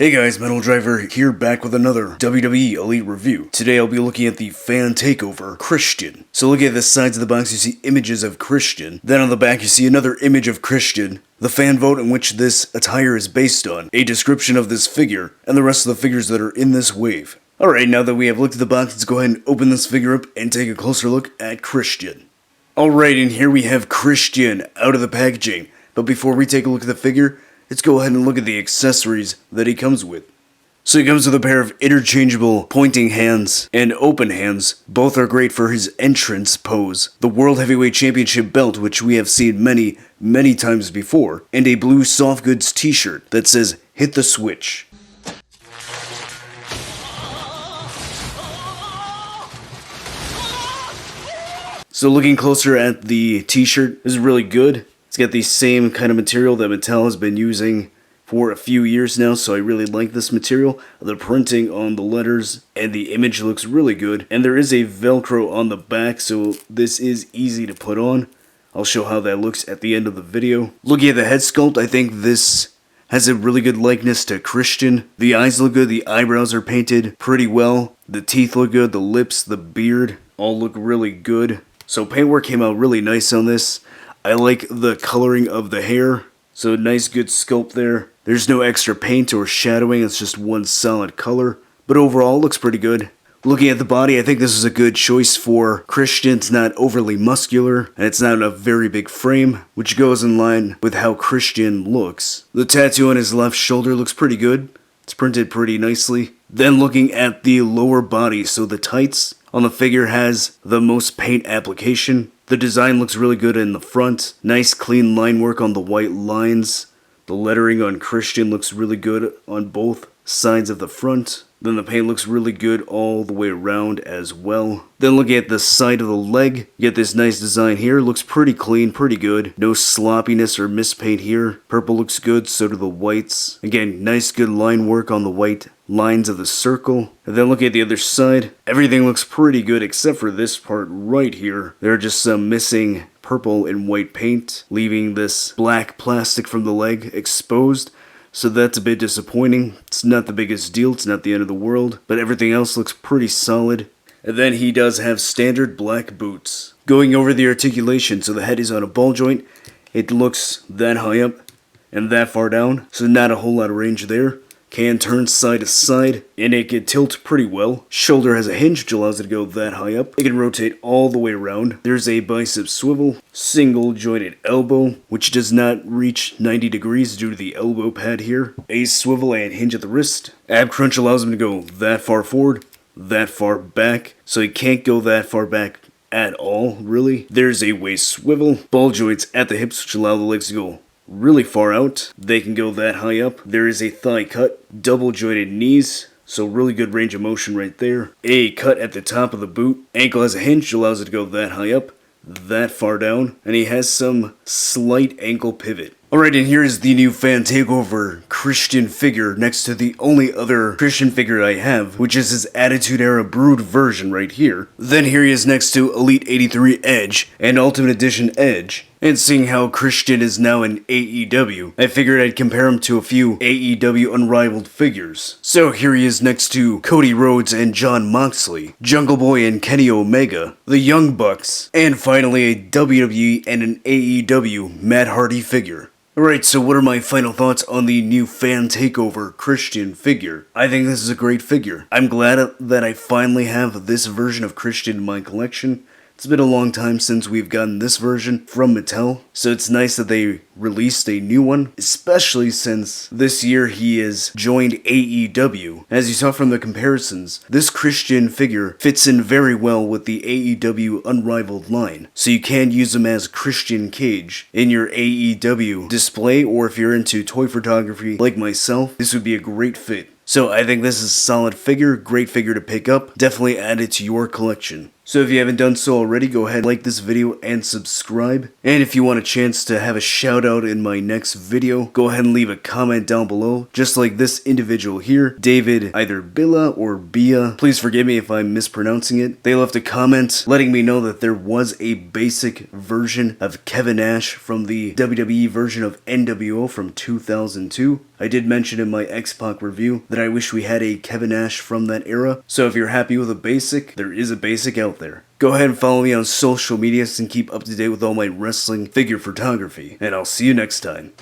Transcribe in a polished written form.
Hey guys, Metal Driver here, back with another WWE Elite review. Today I'll be looking at the fan takeover Christian. So looking at the sides of the box, you see images of Christian. Then on the back you see another image of Christian, the fan vote in which this attire is based on, a description of this figure, and the rest of the figures that are in this wave. Alright, now that we have looked at the box, let's go ahead and open this figure up and take a closer look at Christian. Alright, and here we have Christian out of the packaging. But before we take a look at the figure, let's go ahead and look at the accessories that he comes with. So he comes with a pair of interchangeable pointing hands and open hands. Both are great for his entrance pose. The World Heavyweight Championship belt, which we have seen many times before. And a blue soft goods t-shirt that says, "Hit the switch." So looking closer at the t-shirt, this is really good. It's got the same kind of material that Mattel has been using for a few years now, so I really like this material. The printing on the letters and the image looks really good. And there is a Velcro on the back, so this is easy to put on. I'll show how that looks at the end of the video. Looking at the head sculpt, I think this has a really good likeness to Christian. The eyes look good, the eyebrows are painted pretty well. The teeth look good, the lips, the beard, all look really good. So paintwork came out really nice on this. I like the coloring of the hair, so nice good sculpt there. There's no extra paint or shadowing, it's just one solid color, but overall looks pretty good. Looking at the body, I think this is a good choice for Christian. It's not overly muscular, and it's not a very big frame, which goes in line with how Christian looks. The tattoo on his left shoulder looks pretty good. It's printed pretty nicely. Then looking at the lower body, so the tights on the figure has the most paint application. The design looks really good in the front. Nice clean line work on the white lines. The lettering on Christian looks really good on both sides of the front. Then the paint looks really good all the way around as well. Then looking at the side of the leg, you get this nice design here. Looks pretty clean, pretty good. No sloppiness or mispaint here. Purple looks good, so do the whites. Again, nice good line work on the white lines of the circle. And then looking at the other side, everything looks pretty good except for this part right here. There are just some missing purple and white paint, leaving this black plastic from the leg exposed. So that's a bit disappointing. It's not the biggest deal, it's not the end of the world, but everything else looks pretty solid. And then he does have standard black boots. Going over the articulation, so the head is on a ball joint. It looks that high up and that far down, so not a whole lot of range there. Can turn side to side, and it can tilt pretty well. Shoulder has a hinge, which allows it to go that high up. It can rotate all the way around. There's a bicep swivel, single jointed elbow, which does not reach 90 degrees due to the elbow pad here. A swivel and hinge at the wrist. Ab crunch allows him to go that far forward, that far back, so he can't go that far back at all, really. There's a waist swivel, ball joints at the hips, which allow the legs to go really far out. They can go that high up. There is a thigh cut, double jointed knees, so really good range of motion right there. A cut at the top of the boot. Ankle has a hinge, allows it to go that high up, that far down, and he has some slight ankle pivot. Alright, and here is the new fan takeover Christian figure next to the only other Christian figure I have, which is his Attitude Era Brood version right here. Then here he is next to Elite 83 Edge and Ultimate Edition Edge. And seeing how Christian is now in AEW, I figured I'd compare him to a few AEW Unrivaled figures. So here he is next to Cody Rhodes and Jon Moxley, Jungle Boy and Kenny Omega, the Young Bucks, and finally a WWE and an AEW Matt Hardy figure. Alright, so what are my final thoughts on the new fan takeover Christian figure? I think this is a great figure. I'm glad that I finally have this version of Christian in my collection. It's been a long time since we've gotten this version from Mattel, so it's nice that they released a new one, especially since this year he has joined AEW. As you saw from the comparisons, this Christian figure fits in very well with the AEW Unrivaled line, so you can use him as Christian Cage in your AEW display, or if you're into toy photography like myself, this would be a great fit. So I think this is a solid figure, great figure to pick up, definitely add it to your collection. So if you haven't done so already, go ahead, like this video and subscribe. And if you want a chance to have a shout out in my next video, go ahead and leave a comment down below, just like this individual here, David either Billa or Bia. Please forgive me if I'm mispronouncing it. They left a comment letting me know that there was a basic version of Kevin Nash from the WWE version of NWO from 2002. I did mention in my X-Pac review that I wish we had a Kevin Nash from that era. So if you're happy with a basic, there is a basic out there. Go ahead and follow me on social media and keep up to date with all my wrestling figure photography. And I'll see you next time.